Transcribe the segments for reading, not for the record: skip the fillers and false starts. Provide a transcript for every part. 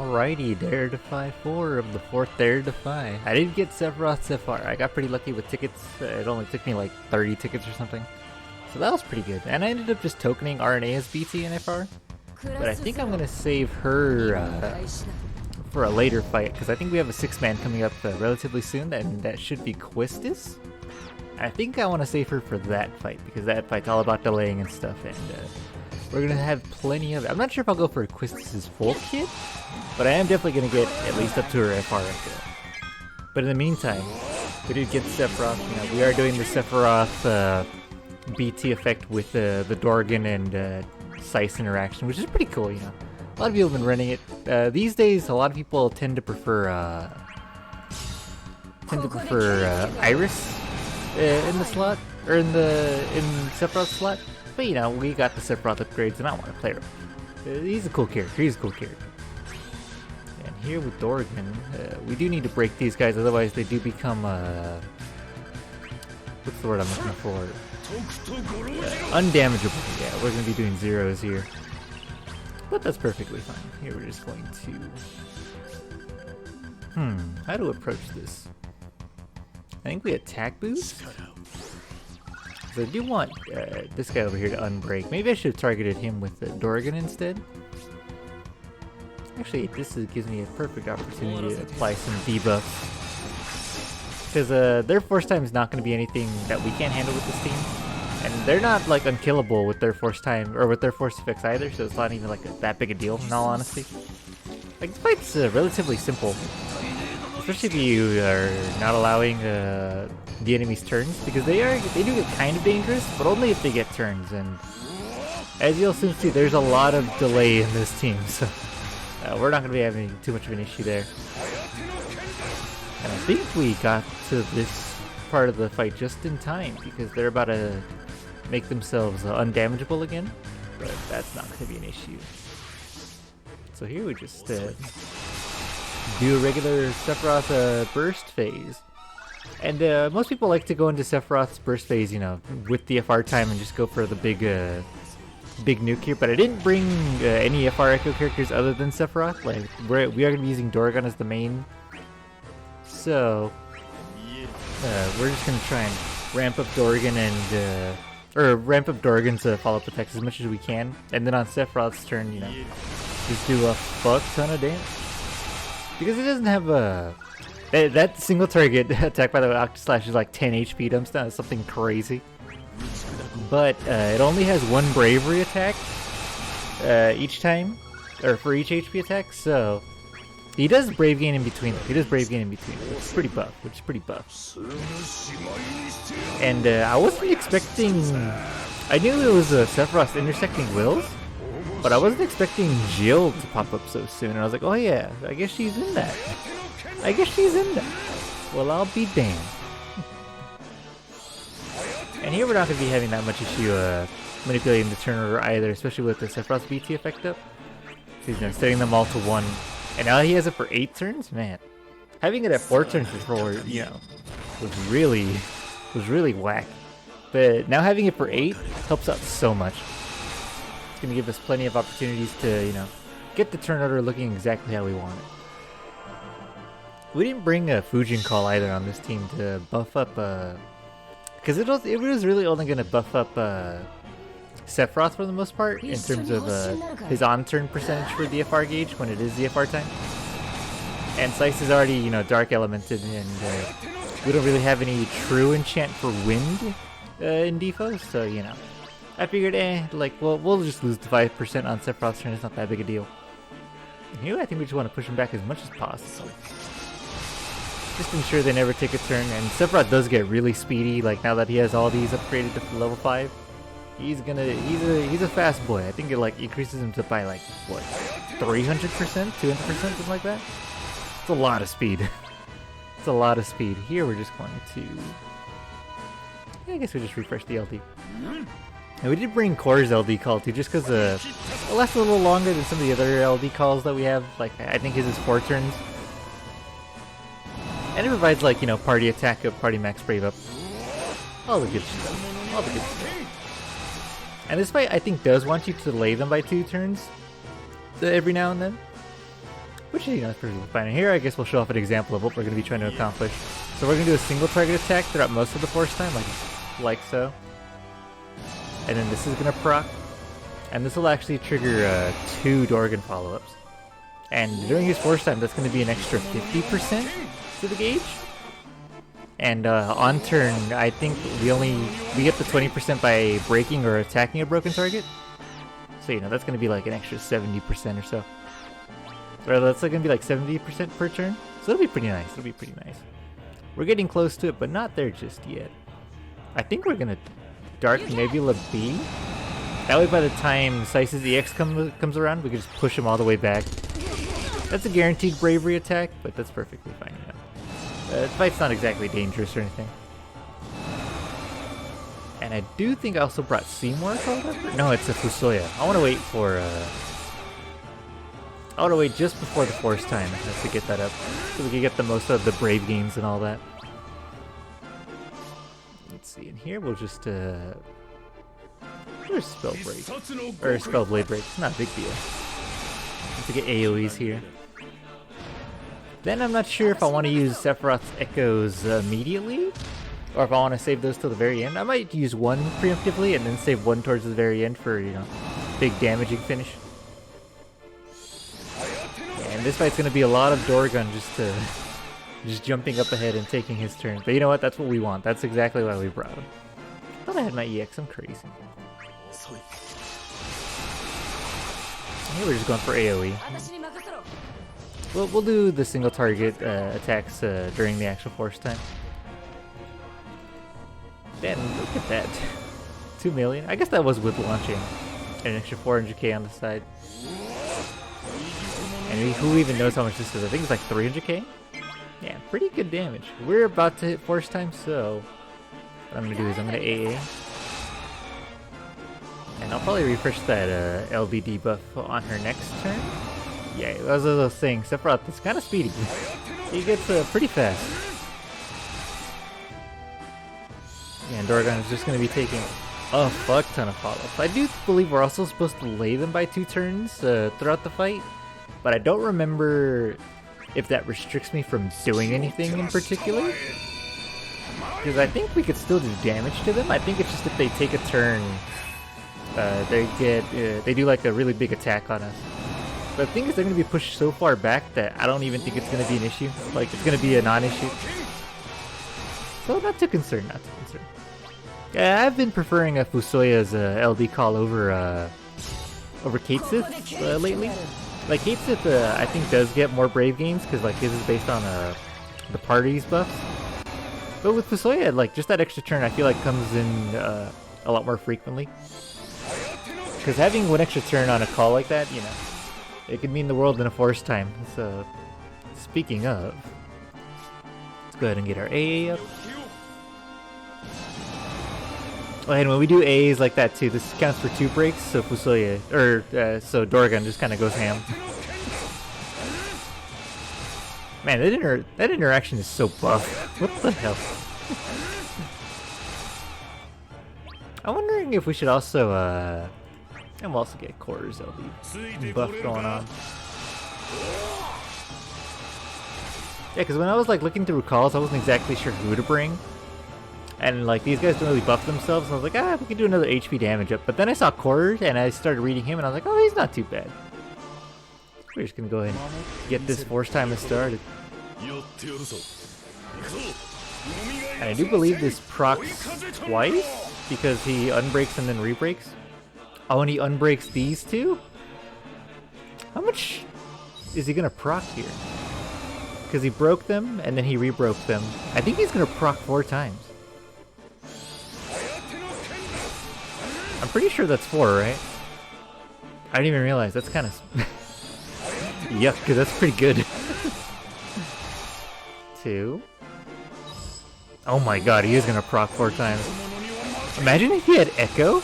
Alrighty, Dare Defy 4 of the 4th Dare Defy. I didn't get Sephiroth so far. I got pretty lucky with tickets. It only took me like 30 tickets or something. So that was pretty good. And I ended up just tokening RNA as BT and FR. But I think I'm going to save her for a later fight, because I think we have a 6-man coming up relatively soon, and that should be Quistis. I think I want to save her for that fight, because that fight's all about delaying and stuff, and we're going to have plenty of it. I'm not sure if I'll go for Quistis' full kit, but I am definitely going to get at least up to her FR. But in the meantime, we did get Sephiroth. You know, we are doing the Sephiroth BT effect with the Dorgann and Sice interaction, which is pretty cool, you know. A lot of people have been running it. These days, a lot of people tend to prefer Iris in the slot, or in Sephiroth's slot. But you know, we got the Sephiroth upgrades, and I want to play her. He's a cool character. He's a cool character. And here with Dorgann, we do need to break these guys, otherwise they do become what's the word I'm looking for? Undamageable. Yeah, we're gonna be doing zeros here. But that's perfectly fine. Here we're just going to... how to approach this? I think we attack boost? So I do want this guy over here to unbreak. Maybe I should have targeted him with Dorgann instead. Actually, this gives me a perfect opportunity to apply some debuffs. Because their force time is not going to be anything that we can't handle with this team. And they're not like unkillable with their force time, or with their force effects either, so it's not even like that big a deal in all honesty. Like, this fight's relatively simple. Especially if you are not allowing the enemy's turns, because they do get kind of dangerous, but only if they get turns. And as you'll soon see, there's a lot of delay in this team, so we're not going to be having too much of an issue there. And I think we got to this part of the fight just in time, because they're about to make themselves undamageable again, but that's not going to be an issue. So here we just do a regular Sephiroth burst phase. And most people like to go into Sephiroth's burst phase, you know, with the FR time and just go for the big nuke here. But I didn't bring any FR Echo characters other than Sephiroth. Like, we are going to be using Dorgann as the main. So we're just going to try and ramp up Dorgann and ramp up Dorgann's follow-up attacks as much as we can. And then on Sephiroth's turn, you know, just do a fuck ton of damage. Because it doesn't have a... That single target attack, by the way, Octoslash is like 10 HP dumps down. It's something crazy. But it only has one bravery attack each time, or for each HP attack, so he does brave gain in between. Which is pretty buff. And I wasn't expecting... I knew it was Sephiroth intersecting wills, but I wasn't expecting Jill to pop up so soon. And I was like, oh yeah, I guess she's in that. Well, I'll be damned. And here we're not going to be having that much issue manipulating the turn order either, especially with the Sephiroth BT effect up. So he's setting them all to 1. And now he has it for 8 turns? Man. Having it at 4 turns before, you know, was really whack. But now having it for 8 helps out so much. It's going to give us plenty of opportunities to, you know, get the turn order looking exactly how we want it. We didn't bring a Fujin Call either on this team to buff up, because it was really only going to buff up Sephiroth for the most part, in terms of his on-turn percentage for DFR gauge when it is DFR time. And Sice is already, you know, dark elemented, and we don't really have any true enchant for wind in DFFOO, so, you know. I figured, like, well, we'll just lose the 5% on Sephiroth's turn, it's not that big a deal. And here I think we just want to push him back as much as possible. Just ensure they never take a turn, and Sephiroth does get really speedy, like now that he has all these upgraded to level 5. He's a fast boy. I think it like increases him to by like, what, 300%? 200%? Something like that? It's a lot of speed. It's a lot of speed. Here we're just going to... Yeah, I guess we just refresh the LD. And we did bring Core's LD call too, just because it lasts a little longer than some of the other LD calls that we have. Like, I think his is 4 turns. And it provides, like, you know, party attack up, party max brave up. All the good stuff. And this fight, I think, does want you to delay them by 2 turns every now and then. which is, you know, is perfectly fine. And here I guess we'll show off an example of what we're going to be trying to accomplish. So we're going to do a single target attack throughout most of the force time, like so. And then this is going to proc. And this will actually trigger 2 Dorgann follow-ups. And during his force time, that's going to be an extra 50% to the gauge. And on turn, I think we get the 20% by breaking or attacking a broken target. So, you know, that's going to be like an extra 70% or so. Or that's going to be like 70% per turn. So it'll be pretty nice. It'll be pretty nice. We're getting close to it, but not there just yet. I think we're going to Dark Nebula B. That way by the time Sice's EX comes around, we can just push him all the way back. That's a guaranteed bravery attack, but that's perfectly fine, you know. The fight's not exactly dangerous or anything. And I do think I also brought Seymour called up. No, it's a Fusoya. I want to wait for I want to wait just before the force time to get that up, so we can get the most of the brave gains and all that. Let's see, in here we'll just where's Spell Break? Or Spell Blade Break, it's not a big deal. Let's get AoEs here. Then I'm not sure if I want to use Sephiroth's Echoes immediately, or if I want to save those till the very end. I might use one preemptively and then save one towards the very end for, you know, big damaging finish. And this fight's going to be a lot of Dorgann just jumping up ahead and taking his turn. But you know what? That's what we want. That's exactly why we brought him. I thought I had my EX. I'm crazy. Here we're just going for AoE. We'll do the single target attacks during the actual force time. Man, look at that. 2 million. I guess that was with launching an extra 400k on the side. And who even knows how much this is? I think it's like 300k? Yeah, pretty good damage. We're about to hit force time, so what I'm going to do is I'm going to AA. And I'll probably refresh that LB debuff on her next turn. Yeah, as I was saying, Sephiroth is kind of speedy. He gets pretty fast. Yeah, and Dorgann is just going to be taking a fuck ton of follow-ups. I do believe we're also supposed to lay them by 2 turns throughout the fight, but I don't remember if that restricts me from doing anything in particular. Because I think we could still do damage to them. I think it's just if they take a turn, they do like a really big attack on us. But the thing is, they're going to be pushed so far back that I don't even think it's going to be an issue. Like, it's going to be a non-issue. So not too concerned, not too concerned. Yeah, I've been preferring a Fusoya's LD call over Kate Sith lately. Like, Kate Sith, I think does get more brave gains because like his is based on the party's buffs. But with Fusoya, like just that extra turn, I feel like comes in a lot more frequently. Because having one extra turn on a call like that, you know, it could mean the world in a force time. So, speaking of, let's go ahead and get our AA up. Oh, and when we do AAs like that too, this counts for 2 breaks, so Fusoya, so Dorgann just kind of goes ham. Man, that interaction is so buff. What the hell? I'm wondering if we should also, and we'll also get Quarters LB buff going on. Yeah, because when I was like looking through calls, I wasn't exactly sure who to bring. And like these guys don't really buff themselves, and I was like, we can do another HP damage up. But then I saw Quarters, and I started reading him, and I was like, oh, he's not too bad. We're just gonna go ahead and get this force time started. And I do believe this procs twice, because he unbreaks and then rebreaks. Oh, and he unbreaks these 2? How much is he gonna proc here? Because he broke them, and then he rebroke them. I think he's gonna proc 4 times. I'm pretty sure that's 4, right? I didn't even realize. That's kind of... Yuck, because that's pretty good. 2. Oh my god, he is going to proc 4 times. Imagine if he had Echo.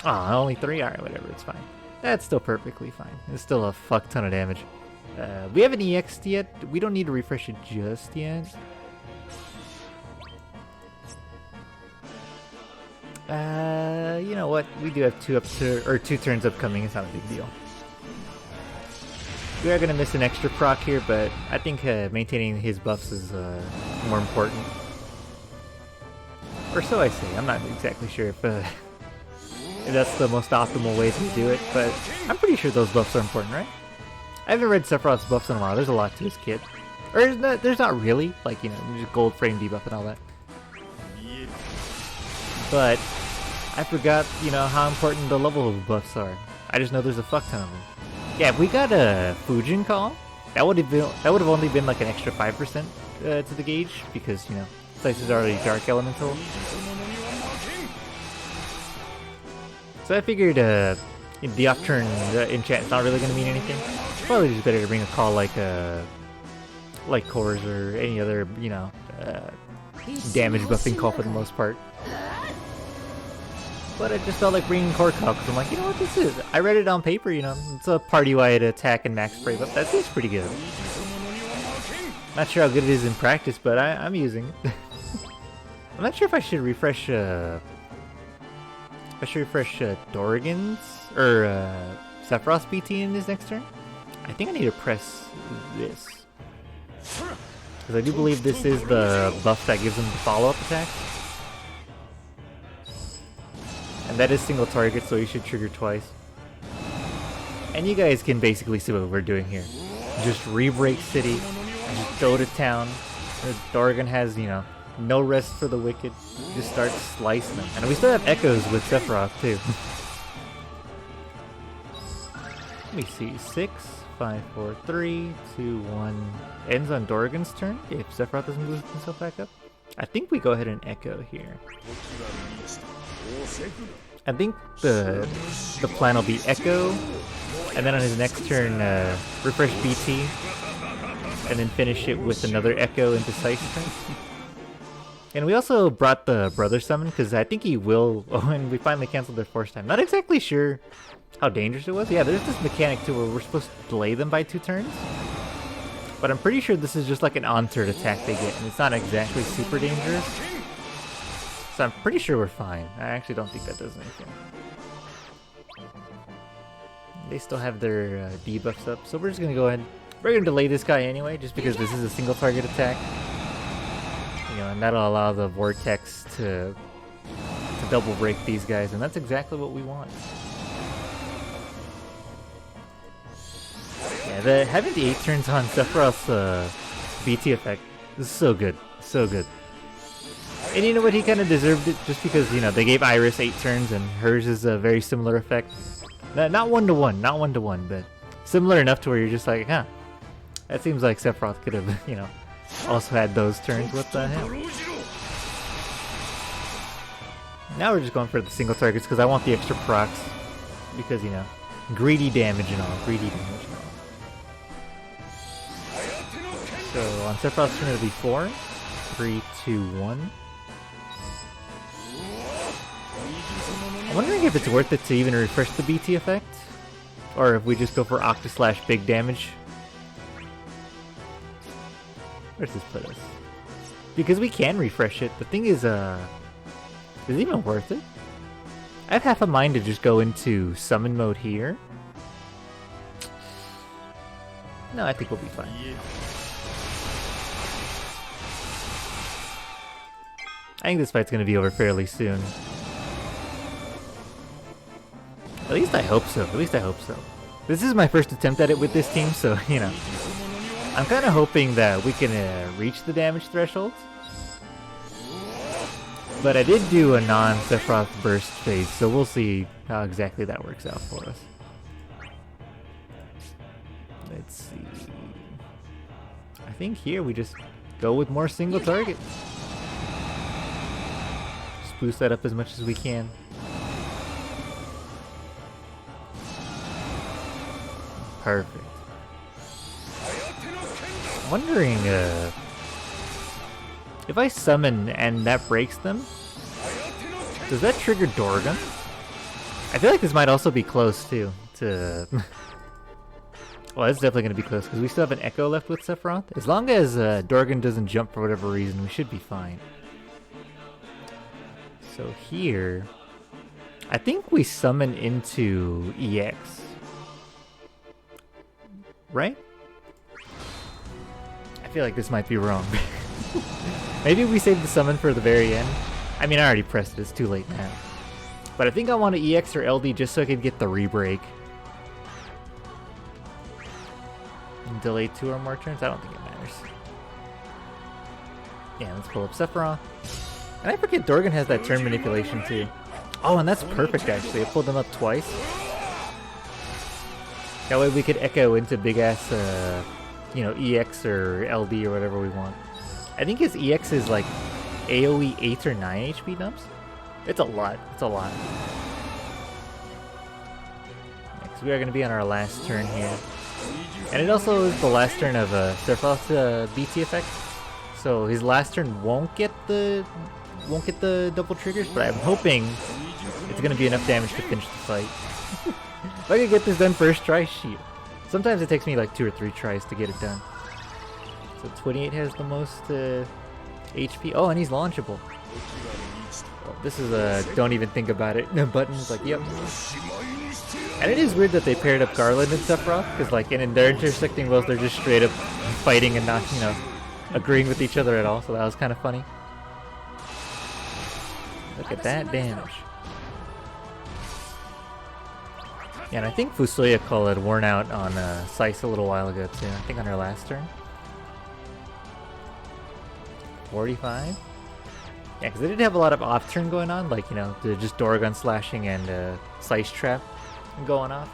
Aw, only 3? Alright, whatever, it's fine. That's still perfectly fine. It's still a fuck ton of damage. We haven't EX'd yet. We don't need to refresh it just yet. You know what? We do have 2 turns upcoming. It's not a big deal. We are going to miss an extra proc here, but I think maintaining his buffs is more important. Or so I say. I'm not exactly sure if that's the most optimal way to do it, but I'm pretty sure those buffs are important, right? I haven't read Sephiroth's buffs in a while. There's a lot to his kit. Or there's not really, like, you know, just gold frame debuff and all that. But I forgot, you know, how important the level of buffs are. I just know there's a fuck ton of them. Yeah, if we got a Fujin call, that would have only been like an extra 5% to the gauge, because, you know, Sice is already Dark Elemental. So I figured the off-turn enchant's not really going to mean anything. Probably just better to bring a call like Cores or any other, you know, damage buffing call for the most part. But I just felt like bringing Core Call because I'm like, you know what this is? I read it on paper, you know, it's a party-wide attack and max brave up. That seems pretty good. Not sure how good it is in practice, but I'm using it. I'm not sure if I should refresh Dorgann's or Sephiroth's BT in his next turn. I think I need to press this. Because I do believe this is the buff that gives him the follow-up attack. And that is single target, so you should trigger twice. And you guys can basically see what we're doing here. Just Rebreak City, just go to town. Dorgann has, you know, no rest for the wicked. Just start slicing them. And we still have echoes with Sephiroth too. Let me see. 6, 5, 4, 3, 2, 1. Ends on Dorgann's turn if Sephiroth doesn't boost himself back up. I think we go ahead and echo here. I think the plan will be echo, and then on his next turn refresh BT, and then finish it with another echo into Sice turn. And we also brought the brother summon because I think he will. Oh, and we finally canceled their force time. Not exactly sure how dangerous it was. Yeah, there's this mechanic too where we're supposed to delay them by 2 turns. But I'm pretty sure this is just like an on-turn attack they get, and it's not exactly super dangerous. So I'm pretty sure we're fine. I actually don't think that does anything. They still have their debuffs up, so we're just gonna go ahead. We're gonna delay this guy anyway, just because this is a single target attack. You know, and that'll allow the vortex to double break these guys, and that's exactly what we want. Yeah, having the 8 turns on Sephiroth's BT effect is so good, so good. And you know what, he kind of deserved it just because, you know, they gave Iris 8 turns and hers is a very similar effect. Not 1-to-1, not 1-to-1, but similar enough to where you're just like, huh, that seems like Sephiroth could have, you know, also had those turns. What the hell? Now we're just going for the single targets because I want the extra procs. Because, you know, greedy damage and all, greedy damage and all. So on Sephiroth's turn it'll be 4, 3, 2, 1. I'm wondering if it's worth it to even refresh the BT effect, or if we just go for Octa / big damage. Where's this put us? Because we can refresh it. The thing is it even worth it? I have half a mind to just go into summon mode here. No, I think we'll be fine. I think this fight's gonna be over fairly soon. At least I hope so. At least I hope so. This is my first attempt at it with this team, so, you know. I'm kind of hoping that we can reach the damage thresholds. But I did do a non-Sephiroth burst phase, so we'll see how exactly that works out for us. Let's see. I think here we just go with more single target. Just boost that up as much as we can. Perfect. I'm wondering if I summon and that breaks them, does that trigger Dorgann? I feel like this might also be close too to well, it's definitely going to be close because we still have an Echo left with Sephiroth. As long as Dorgann doesn't jump for whatever reason, we should be fine. So here, I think we summon into EX. right? I feel like this might be wrong. Maybe we save the summon for the very end. I mean, I already pressed it, it's too late now. But I think I want to EX or LD just so I can get the Rebreak. And delay 2 or more turns? I don't think it matters. Yeah, let's pull up Sephiroth. And I forget Dorgann has that turn manipulation too. Oh, and that's perfect actually. I pulled them up twice. That way we could echo into big ass, you know, EX or LD or whatever we want. I think his EX is like AoE 8 or 9 HP dumps. It's a lot. It's a lot. Next, we are going to be on our last turn here. And it also is the last turn of Sephiroth's BT effect. So his last turn won't get the double triggers, but I'm hoping it's going to be enough damage to finish the fight. If I could get this done first try, shit. Sometimes it takes me like 2 or 3 tries to get it done. So 28 has the most HP. Oh, and he's launchable. Oh, this is a don't even think about it button. It's like, yep. And it is weird that they paired up Garland and Sephiroth, because like in their intersecting worlds, they're just straight up fighting and not, you know, agreeing with each other at all. So that was kind of funny. Look at that damage. Yeah, and I think Fusoya Call had worn out on Sice a little while ago too. I think on her last turn. 45? Yeah, because they did have a lot of off-turn going on, like, you know, just Dorgann slashing and Sice trap going off.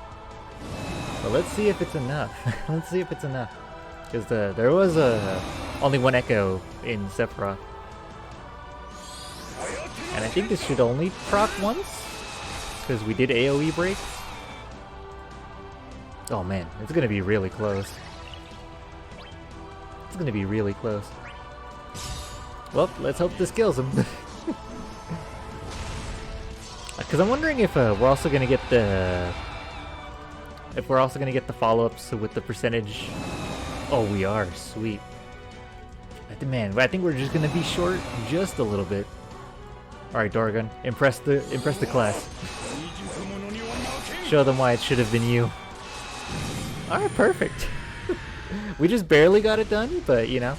But let's see if it's enough. Let's see if it's enough. Because there was only one echo in Sephiroth. And I think this should only proc once, because we did AoE break. Oh man, it's going to be really close. It's going to be really close. Well, let's hope this kills him. Because I'm wondering if we're also going to get the... If we're also going to get the follow-ups with the percentage. Oh, we are. Sweet. Man, I think we're just going to be short just a little bit. Alright, Dorgann. Impress the class. Show them why it should have been you. Alright, perfect. We just barely got it done, but, you know...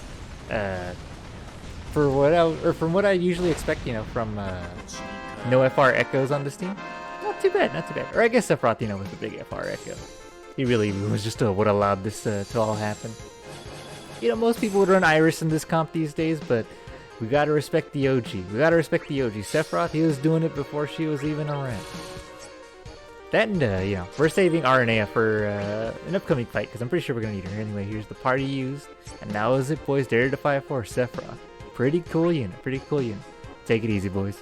from what I usually expect, you know, from no FR echoes on this team, not too bad, not too bad. Or I guess Sephiroth, you know, was a big FR echo. He really was just what allowed this to all happen. You know, most people would run Iris in this comp these days, but we gotta respect the OG. We gotta respect the OG. Sephiroth, he was doing it before she was even around. That and, you know, we're saving RNA for an upcoming fight, because I'm pretty sure we're gonna need her. Anyway, here's the party used, and now is it, boys. Dare to Defy for Sephiroth. Pretty cool unit, pretty cool unit. Take it easy, boys.